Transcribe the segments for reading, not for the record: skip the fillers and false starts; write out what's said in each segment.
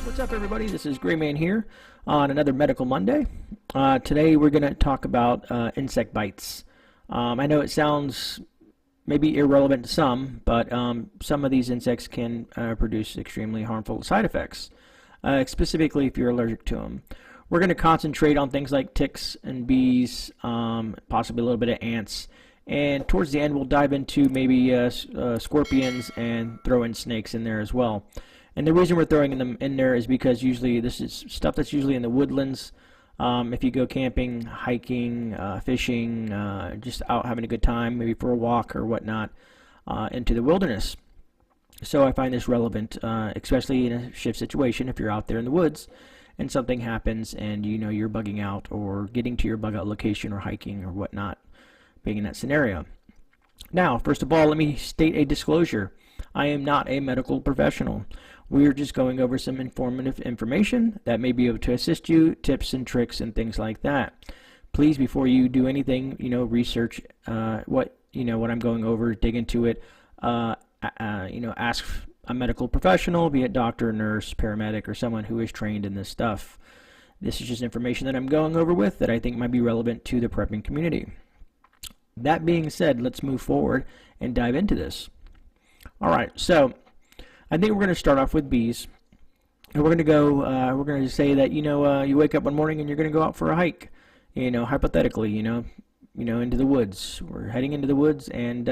What's up, everybody? This is GreyMan here on another Medical Monday. Today we're going to talk about insect bites. I know it sounds maybe irrelevant to some, but some of these insects can produce extremely harmful side effects, specifically if you're allergic to them. We're going to concentrate on things like ticks and bees, possibly a little bit of ants, and towards the end we'll dive into maybe scorpions and throw in snakes in there as well. And the reason we're throwing them in there is because usually this is stuff that's usually in the woodlands. If you go camping, hiking, fishing, just out having a good time, maybe for a walk or whatnot, into the wilderness. So I find this relevant, especially in a shift situation if you're out there in the woods and something happens and you know you're bugging out or getting to your bug out location or hiking or whatnot, being in that scenario. Now, first of all, let me state a disclosure. I am not a medical professional. We're just going over some informative information that may be able to assist you, tips and tricks and things like that. Please, before you do anything, research what I'm going over, dig into it. Ask a medical professional, be it doctor, nurse, paramedic, or someone who is trained in this stuff. This is just information that I'm going over with that I think might be relevant to the prepping community. That being said, let's move forward and dive into this. All right, so I think we're going to start off with bees, and we're going to go. We're going to say that you wake up one morning and you're going to go out for a hike. Hypothetically, into the woods. We're heading into the woods and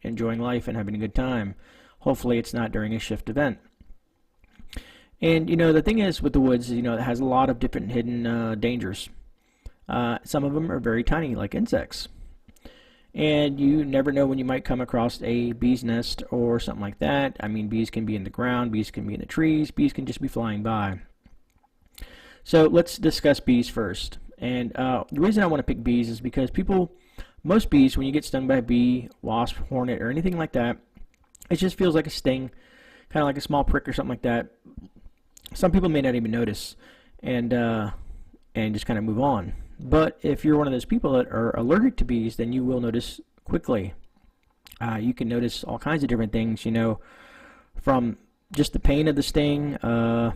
enjoying life and having a good time. Hopefully, it's not during a shift event. And the thing is with the woods, it has a lot of different hidden dangers. Some of them are very tiny, like insects. And you never know when you might come across a bee's nest or something like that. I mean, bees can be in the ground, bees can be in the trees, bees can just be flying by. So let's discuss bees first. And the reason I want to pick bees is because most bees, when you get stung by a bee, wasp, hornet, or anything like that, it just feels like a sting, kind of like a small prick or something like that. Some people may not even notice and just kind of move on. But if you're one of those people that are allergic to bees, then you will notice quickly. You can notice all kinds of different things, from just the pain of the sting, the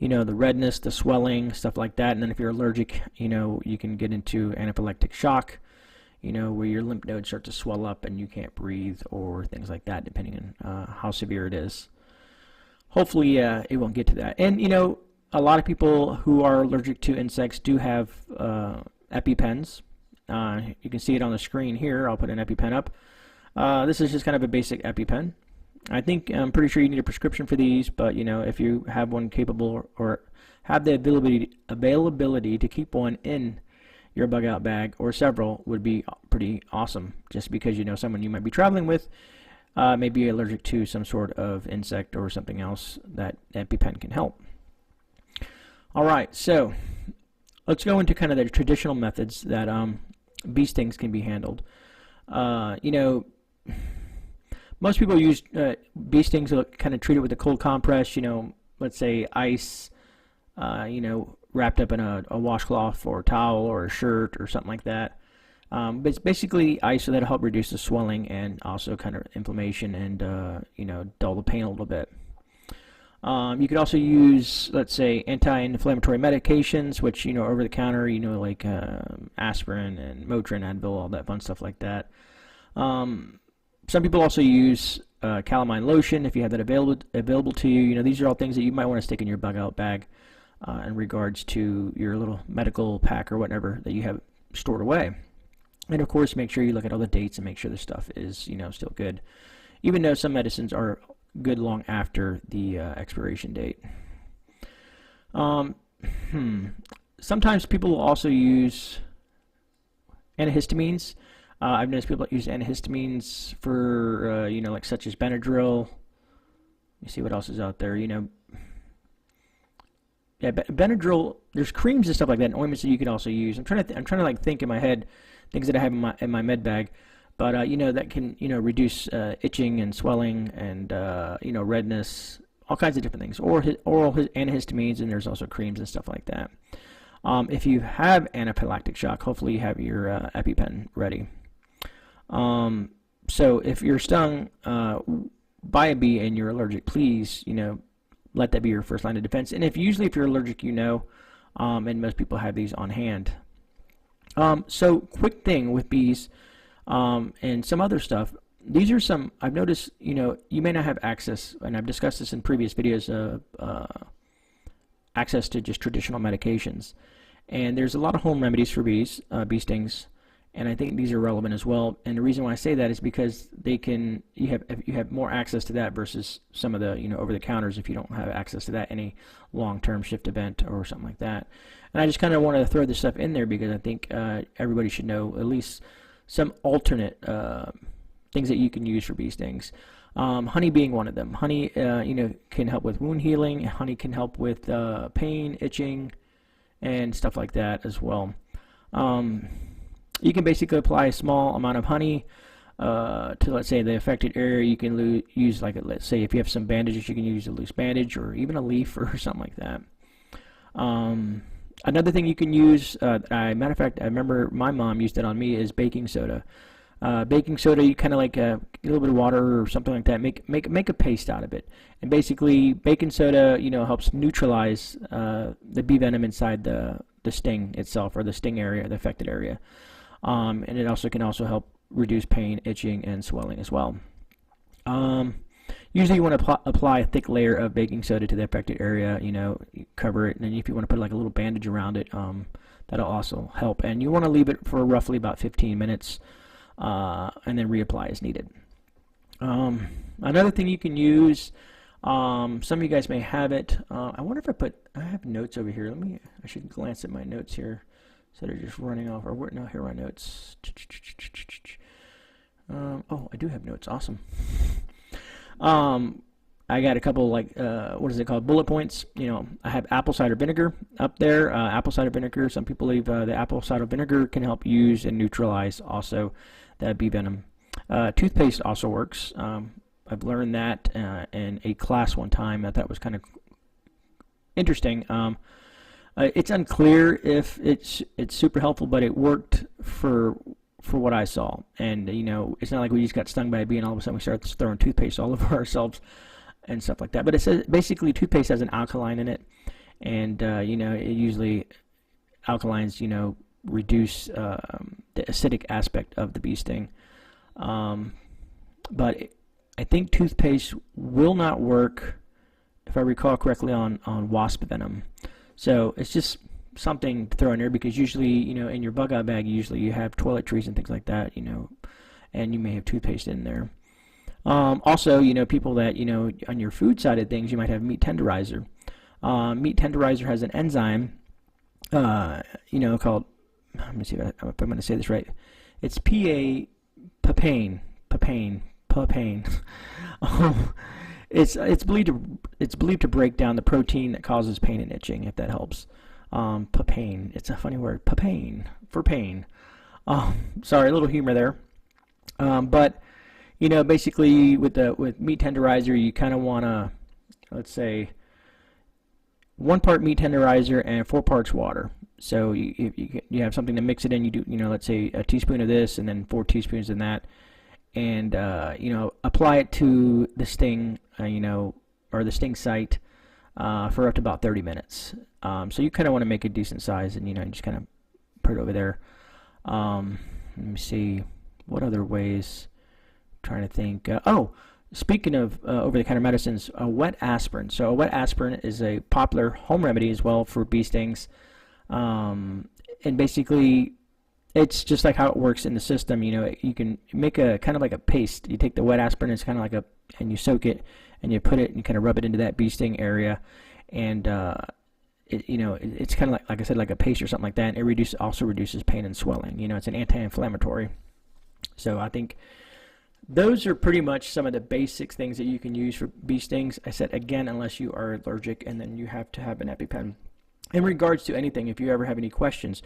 redness, the swelling, stuff like that. And then if you're allergic, you can get into anaphylactic shock, where your lymph nodes start to swell up and you can't breathe or things like that, depending on how severe it is. Hopefully, it won't get to that. And, a lot of people who are allergic to insects do have EpiPens. You can see it on the screen here. I'll put an EpiPen up. This is just kind of a basic EpiPen. I'm pretty sure you need a prescription for these, but if you have one capable or have the availability to keep one in your bug out bag, or several, would be pretty awesome. Just because someone you might be traveling with may be allergic to some sort of insect or something else, that EpiPen can help. All right, so let's go into kind of the traditional methods that bee stings can be handled. Most people use bee stings kind of treat it with a cold compress, let's say ice, wrapped up in a washcloth or a towel or a shirt or something like that. But it's basically ice, so that'll help reduce the swelling and also kind of inflammation and, dull the pain a little bit. You could also use, let's say, anti-inflammatory medications, which, over the counter, like aspirin and Motrin, Advil, all that fun stuff like that. Some people also use calamine lotion if you have that available to you. These are all things that you might want to stick in your bug out bag in regards to your little medical pack or whatever that you have stored away. And of course, make sure you look at all the dates and make sure the stuff is, still good, even though some medicines are good long after the expiration date. Sometimes people will also use antihistamines. I've noticed people use antihistamines for, like such as Benadryl. Let me see what else is out there. Yeah, Benadryl. There's creams and stuff like that, and ointments that you can also use. I'm trying to like think in my head things that I have in my med bag. But, that can, reduce itching and swelling and, redness, all kinds of different things. Or oral antihistamines, and there's also creams and stuff like that. If you have anaphylactic shock, hopefully you have your EpiPen ready. So if you're stung by a bee and you're allergic, please, let that be your first line of defense. And if you're allergic, and most people have these on hand. So quick thing with bees and some other stuff. These are some, I've noticed, you may not have access, and I've discussed this in previous videos, access to just traditional medications. And there's a lot of home remedies for bees, bee stings, and I think these are relevant as well. And the reason why I say that is because you have more access to that versus some of the over the counters if you don't have access to that, any long-term shift event or something like that. And I just kind of wanted to throw this stuff in there because I think everybody should know at least some alternate things that you can use for bee stings. Honey being one of them. Honey, can help with wound healing. Honey can help with pain, itching, and stuff like that as well. You can basically apply a small amount of honey to, let's say, the affected area. You can use, like, let's say, if you have some bandages, you can use a loose bandage or even a leaf or something like that. Another thing you can use, matter of fact, I remember my mom used it on me, is baking soda. Baking soda, you kind of like a little bit of water or something like that. Make a paste out of it, and basically baking soda, helps neutralize the bee venom inside the sting itself, or the sting area, the affected area. And it can also help reduce pain, itching, and swelling as well. Usually you want to apply a thick layer of baking soda to the affected area, you cover it, and then if you want to put like a little bandage around it, that'll also help. And you want to leave it for roughly about 15 minutes, and then reapply as needed. Another thing you can use, some of you guys may have it. I wonder if I have notes over here. I should glance at my notes here instead of just running off. No, here are my notes. Oh, I do have notes. Awesome. I got a couple, like, what is it called? Bullet points. I have apple cider vinegar up there. Apple cider vinegar, some people believe the apple cider vinegar can help use and neutralize also that bee venom. Toothpaste also works. I've learned that in a class one time. I thought was kind of interesting. It's unclear if it's super helpful, but it worked for what I saw. And it's not like we just got stung by a bee and all of a sudden we start throwing toothpaste all over ourselves and stuff like that. But it says basically toothpaste has an alkaline in it, and it usually alkalines reduce the acidic aspect of the bee sting. But I think toothpaste will not work, if I recall correctly, on wasp venom. So it's just something to throw in there, because usually, in your bug out bag, usually you have toiletries and things like that, and you may have toothpaste in there. Also, people that, on your food side of things, you might have meat tenderizer. Meat tenderizer has an enzyme, called, let me see if I'm going to say this right. It's P.O Papain. It's believed to break down the protein that causes pain and itching, if that helps. Papain. It's a funny word. Papain, for pain. Sorry, a little humor there. But basically with meat tenderizer, you kind of want to, let's say, 1 part meat tenderizer and 4 parts water. So you have something to mix it in. You do, let's say a teaspoon of this and then 4 teaspoons of that, and apply it to the sting, or the sting site, for up to about 30 minutes. So you kind of want to make a decent size, and just kind of put it over there. Let me see what other ways. I'm trying to think. Speaking of over-the-counter medicines, a wet aspirin. So a wet aspirin is a popular home remedy as well for bee stings. And basically, it's just like how it works in the system. You can make a kind of like a paste. You take the wet aspirin, it's kind of like and you soak it, and you put it, and you kind of rub it into that bee sting area, and it's kind of like I said, like a paste or something like that. And it also reduces pain and swelling. It's an anti-inflammatory. So I think those are pretty much some of the basic things that you can use for bee stings. I said, again, unless you are allergic, and then you have to have an EpiPen. In regards to anything, if you ever have any questions,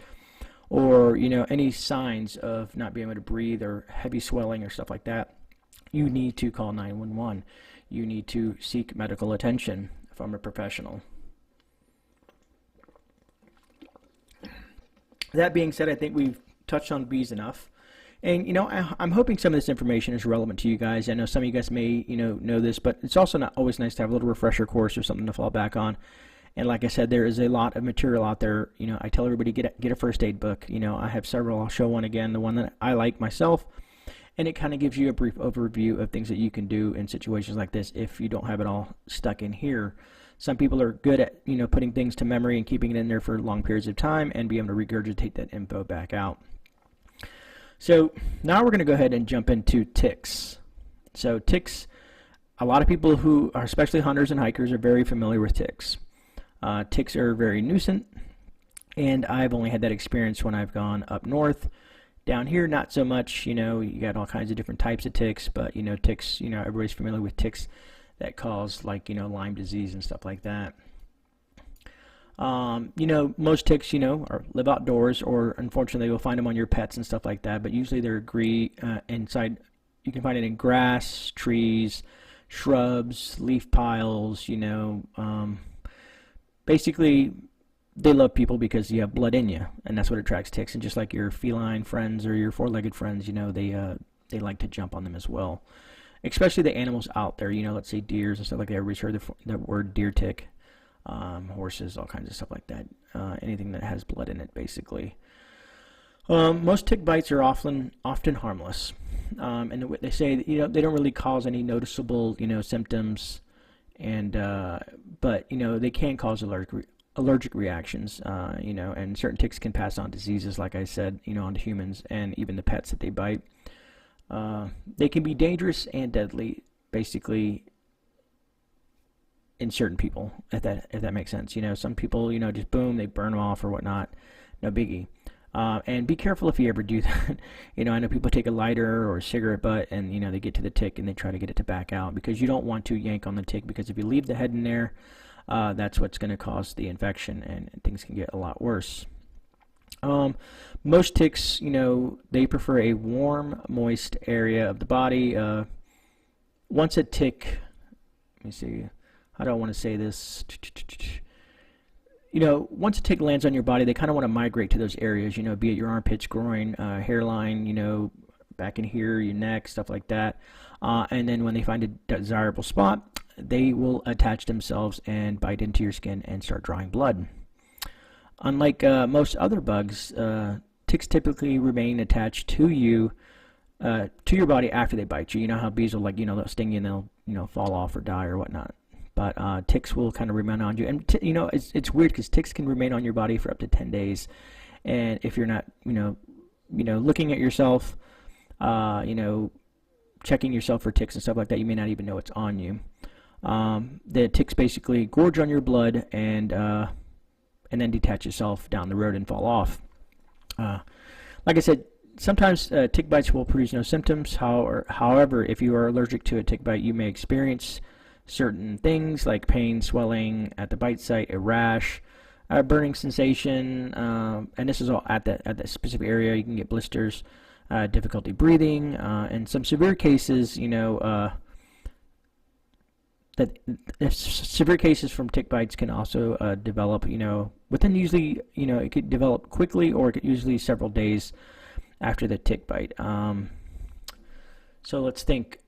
or any signs of not being able to breathe or heavy swelling or stuff like that, you need to call 911. You need to seek medical attention from a professional. That being said, I think we've touched on bees enough. And I'm hoping some of this information is relevant to you guys. I know some of you guys may know this, but it's also not always nice to have a little refresher course or something to fall back on. And like I said, there is a lot of material out there. I tell everybody get a first aid book. I have several. I'll show one again, the one that I like myself, and it kind of gives you a brief overview of things that you can do in situations like this if you don't have it all stuck in here. Some people are good at putting things to memory and keeping it in there for long periods of time and be able to regurgitate that info back out. So now we're going to go ahead and jump into ticks. So ticks, a lot of people who are, especially hunters and hikers, are very familiar with ticks. Ticks are very nuisance, and I've only had that experience when I've gone up north. Down here, not so much. You got all kinds of different types of ticks, but ticks, everybody's familiar with ticks that cause like Lyme disease and stuff like that. Most ticks live outdoors, or unfortunately you'll find them on your pets and stuff like that, but usually they're inside. You can find it in grass, trees, shrubs, leaf piles. Basically they love people because you have blood in you, and that's what attracts ticks. And just like your feline friends or your four-legged friends, they like to jump on them as well, especially the animals out there. Let's say deers and stuff like that. Everybody's heard the word deer tick. Horses, all kinds of stuff like that. Anything that has blood in it, basically. Most tick bites are often harmless, and they say that, they don't really cause any noticeable symptoms, and but they can cause allergic reactions, and certain ticks can pass on diseases, like I said, onto humans and even the pets that they bite. They can be dangerous and deadly, basically, in certain people, if that makes sense. Some people, just boom, they burn them off or whatnot, no biggie. And be careful if you ever do that. I know people take a lighter or a cigarette butt and they get to the tick and they try to get it to back out, because you don't want to yank on the tick, because if you leave the head in there, that's what's going to cause the infection, and things can get a lot worse. Most ticks, they prefer a warm, moist area of the body. Once a tick, let me see, how do I want to say this? Once a tick lands on your body, they kind of want to migrate to those areas, be it your armpits, groin, hairline, back in here, your neck, stuff like that. And then when they find a desirable spot, they will attach themselves and bite into your skin and start drawing blood. Unlike most other bugs, ticks typically remain attached to you, to your body after they bite you. You know how bees will they'll sting you and they'll fall off or die or whatnot. But ticks will kind of remain on you, and it's weird because ticks can remain on your body for up to 10 days, and if you're not looking at yourself, checking yourself for ticks and stuff like that, you may not even know it's on you. The ticks basically gorge on your blood and then detach itself down the road and fall off. Like I said, sometimes tick bites will produce no symptoms. However, if you are allergic to a tick bite, you may experience certain things like pain, swelling at the bite site, a rash, a burning sensation, and this is all at that specific area. You can get blisters, difficulty breathing, and some severe cases, severe cases from tick bites can also develop, within usually, it could develop quickly, or it could usually several days after the tick bite. So let's think,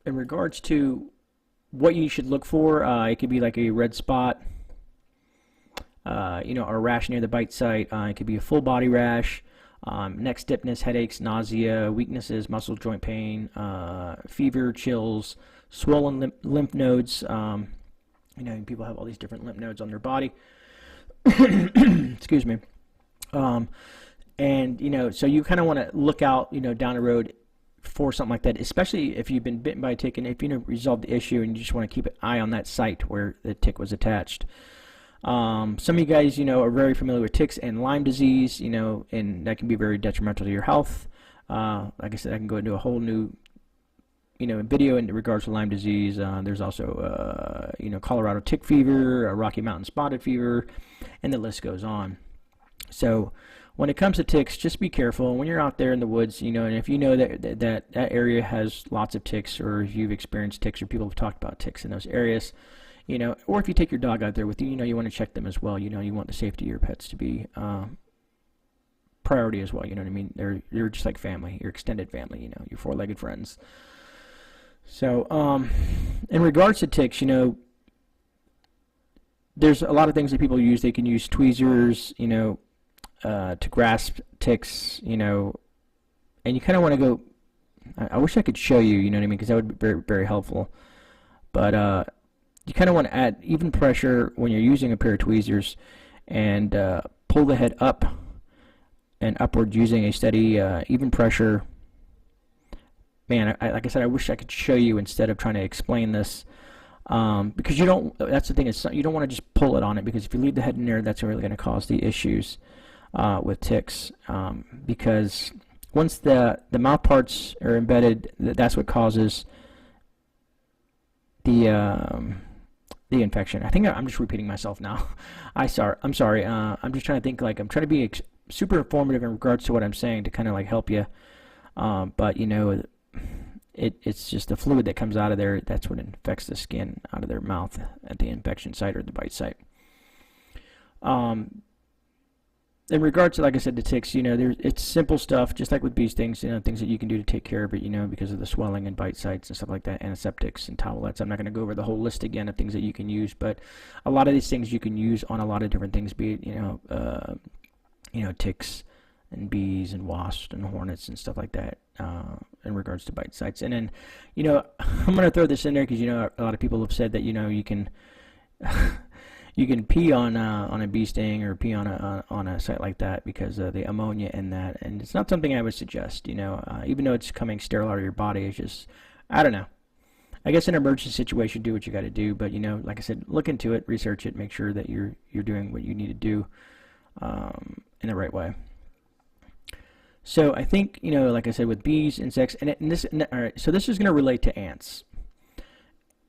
in regards to what you should look for, it could be like a red spot, or a rash near the bite site. It could be a full body rash, neck stiffness, headaches, nausea, weaknesses, muscle joint pain, fever, chills, swollen lymph nodes. People have all these different lymph nodes on their body. Excuse me. And so you kind of want to look out, down the road for something like that, especially if you've been bitten by a tick and if you resolve the issue and you just want to keep an eye on that site where the tick was attached. Some of you guys, are very familiar with ticks and Lyme disease, and that can be very detrimental to your health. Like I said, I can go into a whole new, video in regards to Lyme disease. There's also, Colorado tick fever, Rocky Mountain spotted fever, and the list goes on. So when it comes to ticks, just be careful when you're out there in the woods, and if you know that area has lots of ticks, or if you've experienced ticks, or people have talked about ticks in those areas, or if you take your dog out there with you, you want to check them as well. You want the safety of your pets to be priority as well. You know what I mean? You're just like family, your extended family. You know, your four-legged friends. So, in regards to ticks, you know, there's a lot of things that people use. They can use tweezers, you know, to grasp ticks, you know, and you kind of want to go. I wish I could show you, you know what I mean, because that would be very, very helpful. But you kind of want to add even pressure when you're using a pair of tweezers, and pull the head up and upward using a steady, even pressure. Man, like I said, I wish I could show you instead of trying to explain this, because you don't. That's the thing, is you don't want to just pull it on it, because if you leave the head in there, that's really going to cause the issues with ticks, because once the mouth parts are embedded, that's what causes the infection. I think I'm just repeating myself now. I'm sorry. I'm just trying to think, like, I'm trying to be super informative in regards to what I'm saying to kind of like help you, but you know, it's just the fluid that comes out of there. That's what infects the skin out of their mouth at the infection site or the bite site. In regards to, like I said, the ticks, you know, it's simple stuff, just like with bee stings, you know, things that you can do to take care of it, you know, because of the swelling and bite sites and stuff like that, antiseptics and towelettes. I'm not going to go over the whole list again of things that you can use, but a lot of these things you can use on a lot of different things, be it, you know, ticks and bees and wasps and hornets and stuff like that, in regards to bite sites. And then, you know, I'm going to throw this in there because, you know, a lot of people have said that, you know, you can you can pee on a bee sting or pee on a site like that because of the ammonia in that, and it's not something I would suggest. You know, even though it's coming sterile out of your body, it's just, I don't know. I guess in an emergency situation, do what you got to do. But, you know, like I said, look into it, research it, make sure that you're doing what you need to do in the right way. So I think, you know, like I said, with bees, insects, all right, so this is going to relate to ants.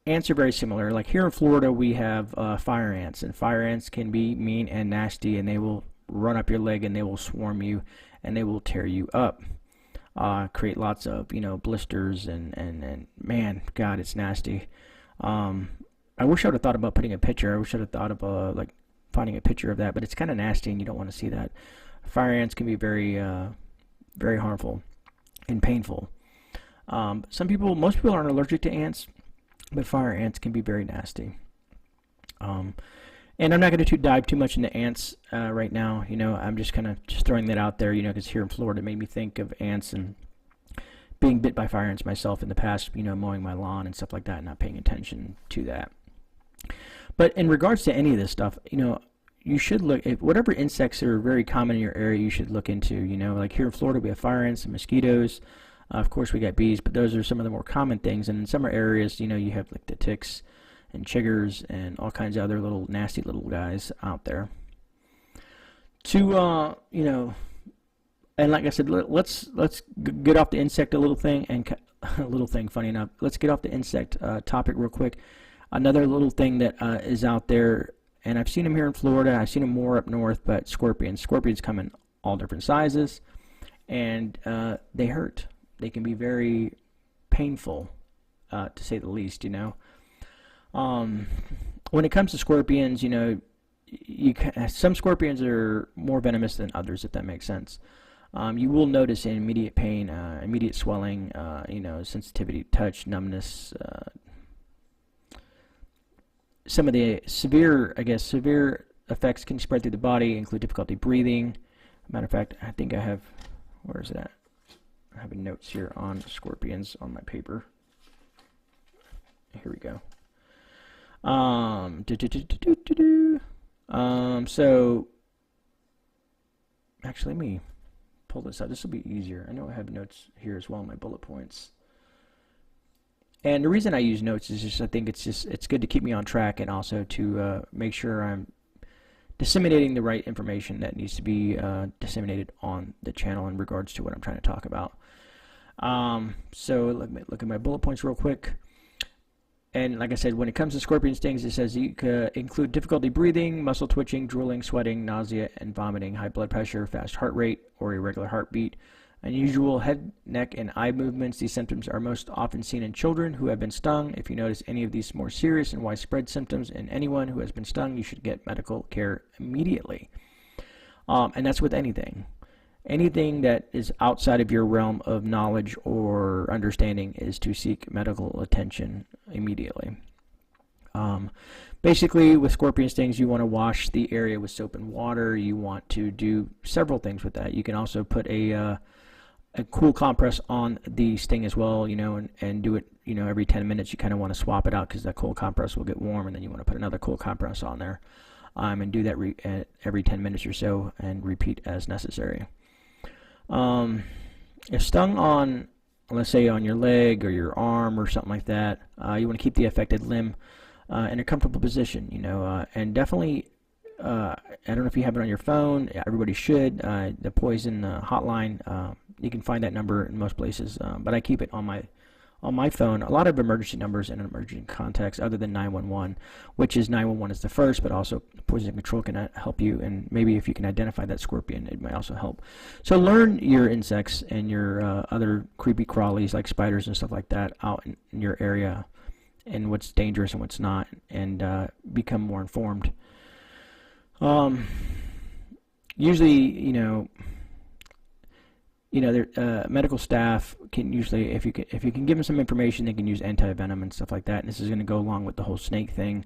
Ants are very similar. Like here in Florida, we have fire ants, and fire ants can be mean and nasty, and they will run up your leg, and they will swarm you, and they will tear you up. Create lots of, you know, blisters, and man, God, it's nasty. I wish I would have thought about putting a picture. I wish I would have thought of like finding a picture of that, but it's kind of nasty, and you don't want to see that. Fire ants can be very, very harmful and painful. Most people aren't allergic to ants, but fire ants can be very nasty. And I'm not going to dive too much into ants right now. You know, I'm just kind of throwing that out there, you know, because here in Florida it made me think of ants and being bit by fire ants myself in the past, you know, mowing my lawn and stuff like that, and not paying attention to that. But in regards to any of this stuff, you know, you should look at whatever insects are very common in your area. You should look into, you know, like here in Florida we have fire ants and mosquitoes. Of course we got bees, but those are some of the more common things. And in some areas, you know, you have like the ticks and chiggers and all kinds of other little nasty little guys out there. To you know, and like I said, let's get off the insect a little thing, and a little thing. Funny enough, let's get off the insect topic real quick. Another little thing that is out there, and I've seen them here in Florida. I've seen them more up north, but scorpions. Scorpions come in all different sizes, and they hurt. They can be very painful, to say the least, you know. When it comes to scorpions, you know, some scorpions are more venomous than others, if that makes sense. You will notice an immediate pain, immediate swelling, you know, sensitivity to touch, numbness. Some of the severe effects can spread through the body, include difficulty breathing. Matter of fact, I think I have, where is it at? I have notes here on scorpions on my paper. Here we go. So actually, let me pull this out. This will be easier. I know I have notes here as well, my bullet points. And the reason I use notes is just I think it's good to keep me on track, and also to make sure I'm disseminating the right information that needs to be disseminated on the channel in regards to what I'm trying to talk about. So let me look at my bullet points real quick. And like I said, when it comes to scorpion stings, it says you could include difficulty breathing, muscle twitching, drooling, sweating, nausea, and vomiting, high blood pressure, fast heart rate, or irregular heartbeat, unusual head, neck, and eye movements. These symptoms are most often seen in children who have been stung. If you notice any of these more serious and widespread symptoms in anyone who has been stung, you should get medical care immediately. And that's with anything. anything that is outside of your realm of knowledge or understanding is to seek medical attention immediately. Basically, with scorpion stings, you want to wash the area with soap and water. You want to do several things with that. You can also put a cool compress on the sting as well, and do it, every 10 minutes. You kind of want to swap it out because that cold compress will get warm, and then you want to put another cold compress on there, and do that every 10 minutes or so, and repeat as necessary. If stung on, let's say, on your leg or your arm or something like that, you want to keep the affected limb in a comfortable position, and definitely, I don't know if you have it on your phone. Everybody should. The poison hotline, you can find that number in most places, but I keep it on my phone. A lot of emergency numbers in an emergency context, other than 911, which is 911 is the first, but also poison control can help you, and maybe if you can identify that scorpion, it might also help. So learn your insects and your other creepy crawlies like spiders and stuff like that out in your area, and what's dangerous and what's not, and become more informed. Usually, medical staff can usually, if you can give them some information, they can use anti-venom and stuff like that. And this is going to go along with the whole snake thing.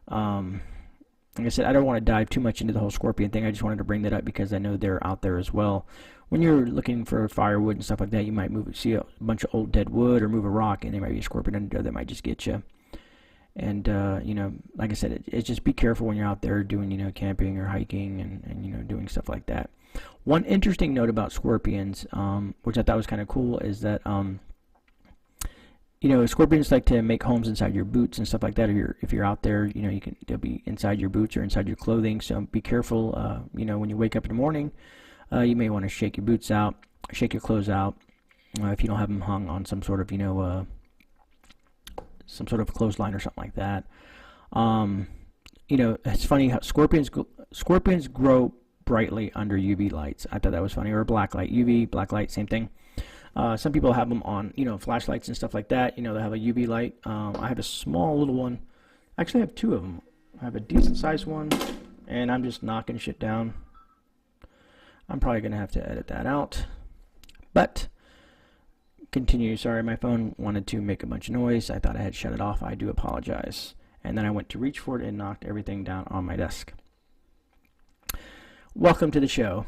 Like I said, I don't want to dive too much into the whole scorpion thing. I just wanted to bring that up because I know they're out there as well. When you're looking for firewood and stuff like that, you might see a bunch of old dead wood or move a rock, and there might be a scorpion under there that might just get you. And like I said, it's just be careful when you're out there doing camping or hiking and doing stuff like that. One interesting note about scorpions, which I thought was kind of cool, is that scorpions like to make homes inside your boots and stuff like that. If you're out there, they'll be inside your boots or inside your clothing. So be careful. When you wake up in the morning, you may want to shake your boots out, shake your clothes out, if you don't have them hung on some sort of clothesline or something like that. It's funny how scorpions grow brightly under UV lights. I thought that was funny. Or black light. UV, black light, same thing. Some people have them on, flashlights and stuff like that. They have a UV light. I have a small little one. Actually, I have two of them. I have a decent sized one, and I'm just knocking shit down. I'm probably going to have to edit that out. But continue. Sorry, my phone wanted to make a bunch of noise. I thought I had shut it off. I do apologize. And then I went to reach for it and knocked everything down on my desk. Welcome to the show.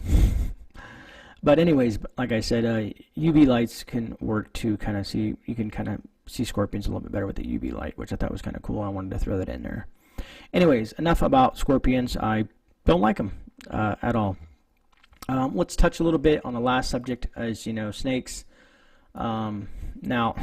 But anyways, like I said, UV lights can work to kind of see, you can kind of see scorpions a little bit better with the UV light, which I thought was kind of cool. I wanted to throw that in there. Anyways, enough about scorpions. I don't like them at all. Let's touch a little bit on the last subject, as snakes. Now,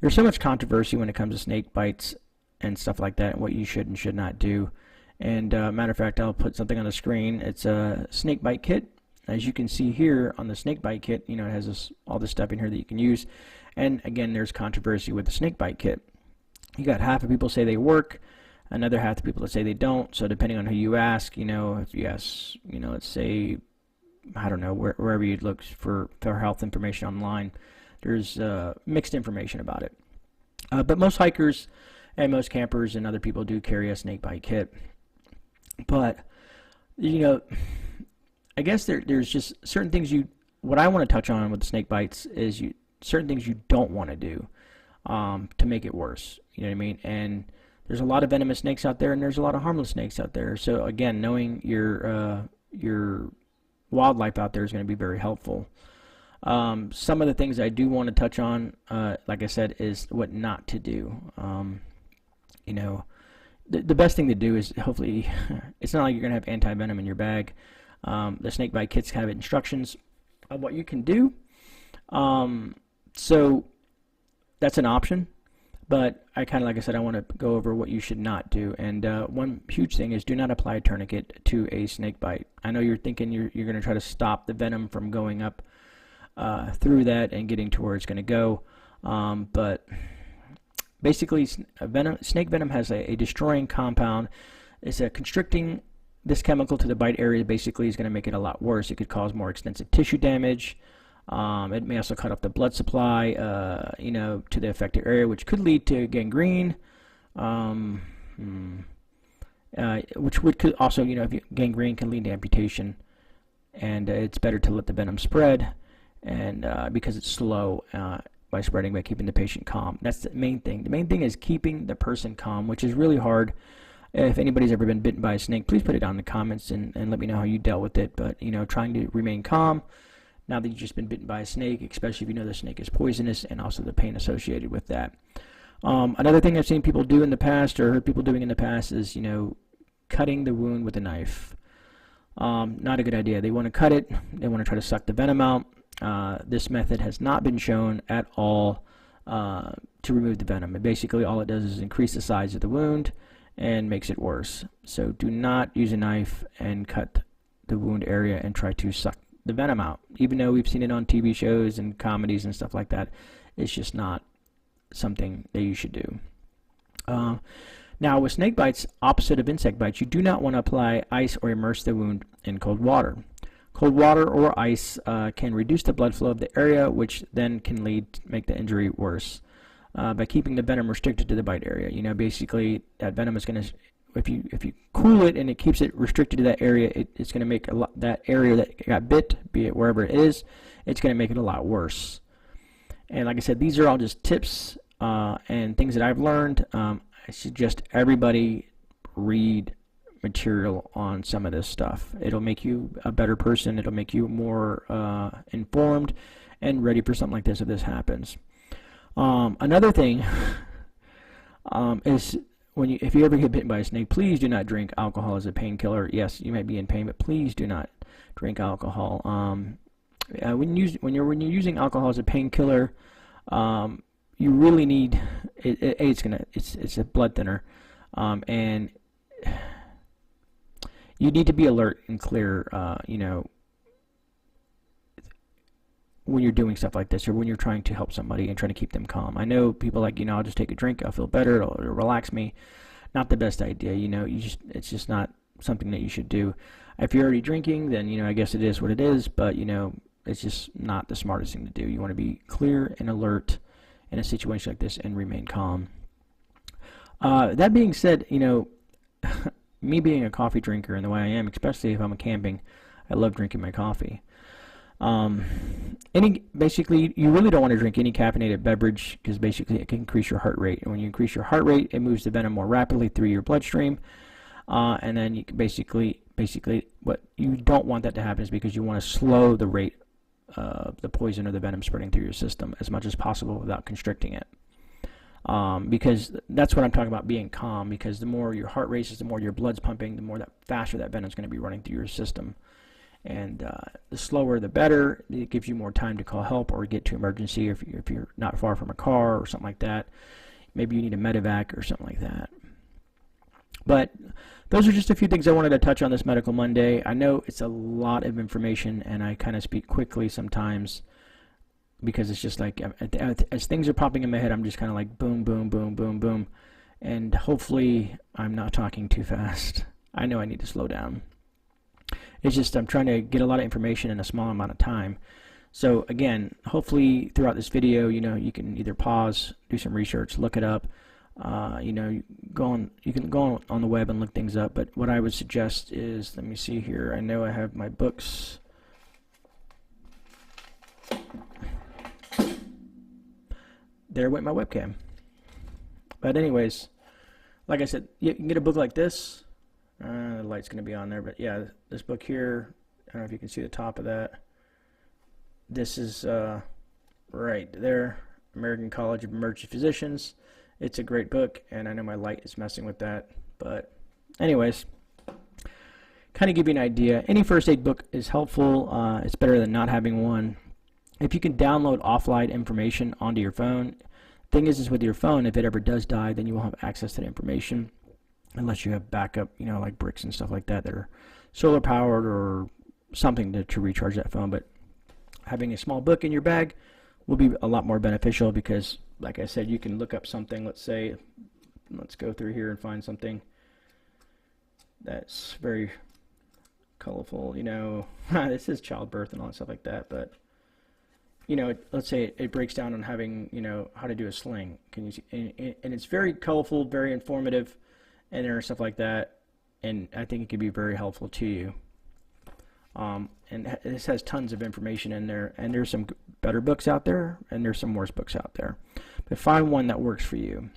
there's so much controversy when it comes to snake bites and stuff like that, and what you should and should not do. And matter of fact, I'll put something on the screen. It's a snake bite kit. As you can see here on the snake bite kit, it has all this stuff in here that you can use. And again, there's controversy with the snake bite kit. You got half of people say they work, another half of people that say they don't. So depending on who you ask, if you ask, let's say, I don't know, wherever you look for health information online, there's mixed information about it. But most hikers and most campers and other people do carry a snake bite kit. But, I guess there's just certain things what I want to touch on with the snake bites is certain things you don't want to do to make it worse. You know what I mean? And there's a lot of venomous snakes out there, and there's a lot of harmless snakes out there. So again, knowing your wildlife out there is going to be very helpful. Some of the things I do want to touch on, like I said, is what not to do. The best thing to do is, hopefully, it's not like you're going to have anti-venom in your bag. The snake bite kits have instructions of what you can do. So that's an option. But I kind of, like I said, I want to go over what you should not do. And one huge thing is, do not apply a tourniquet to a snake bite. I know you're thinking you're going to try to stop the venom from going up through that and getting to where it's going to go. But basically, snake venom has a destroying compound. It's constricting this chemical to the bite area. Basically is going to make it a lot worse. It could cause more extensive tissue damage. It may also cut off the blood supply, to the affected area, which could lead to gangrene, which could also, gangrene can lead to amputation and it's better to let the venom spread, and because it's slow by spreading, by keeping the patient calm. That's the main thing. The main thing is keeping the person calm, which is really hard. If anybody's ever been bitten by a snake, please put it down in the comments and let me know how you dealt with it. But trying to remain calm now that you've just been bitten by a snake, especially if you know the snake is poisonous, and also the pain associated with that. Another thing I've seen people do in the past, or heard people doing in the past, is cutting the wound with a knife. Not a good idea. They want to cut it. They want to try to suck the venom out. This method has not been shown at all to remove the venom. And basically all it does is increase the size of the wound and makes it worse. So do not use a knife and cut the wound area and try to suck the venom out. Even though we've seen it on TV shows and comedies and stuff like that, it's just not something that you should do. Now with snake bites, opposite of insect bites, you do not want to apply ice or immerse the wound in cold water. Cold water or ice can reduce the blood flow of the area, which then can make the injury worse. By keeping the venom restricted to the bite area, basically that venom is going to, if you cool it and it keeps it restricted to that area, it's going to make that area that got bit, be it wherever it is, it's going to make it a lot worse. And like I said, these are all just tips and things that I've learned. I suggest everybody read material on some of this stuff. It'll make you a better person. It'll make you more informed and ready for something like this if this happens. Another thing is if you ever get bitten by a snake, please do not drink alcohol as a painkiller. Yes, you might be in pain, but please do not drink alcohol. When you're using alcohol as a painkiller, you really need it's a blood thinner, and you need to be alert and clear, when you're doing stuff like this, or when you're trying to help somebody and trying to keep them calm. I know people like, I'll just take a drink, I'll feel better, it'll relax me. Not the best idea, it's just not something that you should do. If you're already drinking, then, I guess it is what it is, but, it's just not the smartest thing to do. You want to be clear and alert in a situation like this and remain calm. That being said, me being a coffee drinker and the way I am, especially if I'm camping, I love drinking my coffee. Basically, you really don't want to drink any caffeinated beverage, because basically it can increase your heart rate. And when you increase your heart rate, it moves the venom more rapidly through your bloodstream. And then you can basically what you don't want that to happen is because you want to slow the rate of the poison or the venom spreading through your system as much as possible without constricting it. Because that's what I'm talking about, being calm, because the more your heart races, the more your blood's pumping, the more faster that venom is going to be running through your system. And the slower the better. It gives you more time to call help or get to emergency if you're not far from a car or something like that. Maybe you need a medevac or something like that. But those are just a few things I wanted to touch on this Medical Monday. I know it's a lot of information, and I kind of speak quickly sometimes because it's just like as things are popping in my head, I'm just kind of like boom, boom, boom, boom, boom. And hopefully I'm not talking too fast. I know I need to slow down. It's just I'm trying to get a lot of information in a small amount of time. So again, hopefully throughout this video, you can either pause, do some research, look it up. You can go on the web and look things up. But what I would suggest is, let me see here. I know I have my books. There went my webcam. But anyways, like I said, you can get a book like this. The light's going to be on there, but yeah, this book here, I don't know if you can see the top of that. This is right there, American College of Emergency Physicians. It's a great book, and I know my light is messing with that, but anyways, kind of give you an idea. Any first aid book is helpful. It's better than not having one. If you can download offline information onto your phone, thing is with your phone, if it ever does die, then you won't have access to the information unless you have backup, like bricks and stuff like that are solar powered or something to recharge that phone. But having a small book in your bag will be a lot more beneficial because, like I said, you can look up something. Let's go through here and find something that's very colorful. This is childbirth and all that stuff like that. But let's say it breaks down on having how to do a sling. Can you see? And it's very colorful, very informative, and there are stuff like that. And I think it could be very helpful to you. And this has tons of information in there, and there's some better books out there, and there's some worse books out there. But find one that works for you.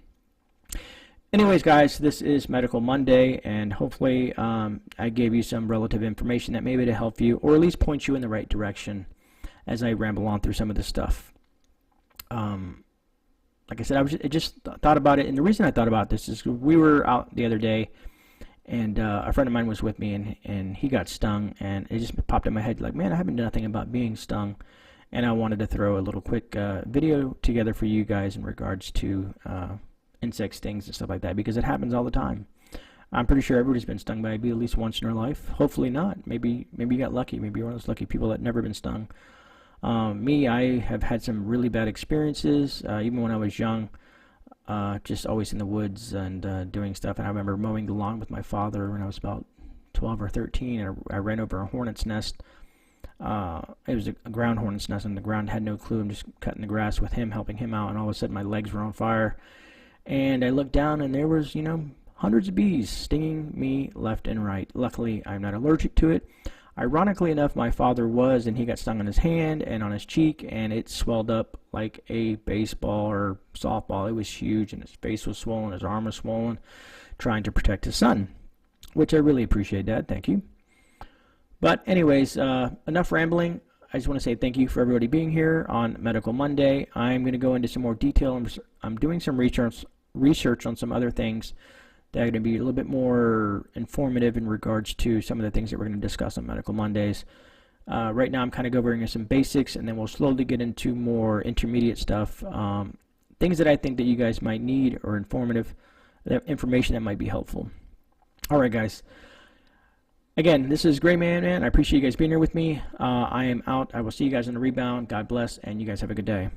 Anyways, guys, this is Medical Monday, and hopefully I gave you some relative information that maybe to help you, or at least point you in the right direction as I ramble on through some of this stuff. Like I said, I just thought about it, and the reason I thought about this is we were out the other day, and a friend of mine was with me, and he got stung, and it just popped in my head like, man, I haven't done nothing about being stung, and I wanted to throw a little quick video together for you guys in regards to insect stings and stuff like that, because it happens all the time. I'm pretty sure everybody's been stung by a bee at least once in their life. Hopefully not. Maybe you got lucky. Maybe you're one of those lucky people that never been stung. Me, I have had some really bad experiences, even when I was young, just always in the woods and doing stuff. And I remember mowing the lawn with my father when I was about 12 or 13, and I ran over a hornet's nest. It was a ground hornet's nest on the ground. Had no clue. I'm just cutting the grass with him, helping him out, and all of a sudden my legs were on fire. And I looked down, and there was, hundreds of bees stinging me left and right. Luckily, I'm not allergic to it. Ironically enough, my father was, and he got stung on his hand and on his cheek, and it swelled up like a baseball or softball. It was huge, and his face was swollen, his arm was swollen, trying to protect his son, which I really appreciate, Dad. Thank you. But anyways, enough rambling. I just want to say thank you for everybody being here on Medical Monday. I'm going to go into some more detail. I'm doing some research on some other things that are going to be a little bit more informative in regards to some of the things that we're going to discuss on Medical Mondays. Right now I'm kind of covering some basics, and then we'll slowly get into more intermediate stuff, things that I think that you guys might need, or informative information that might be helpful. Alright guys, again, this is GreyMan, man. I appreciate you guys being here with me. I am out. I will see you guys on the rebound. God bless, and you guys have a good day.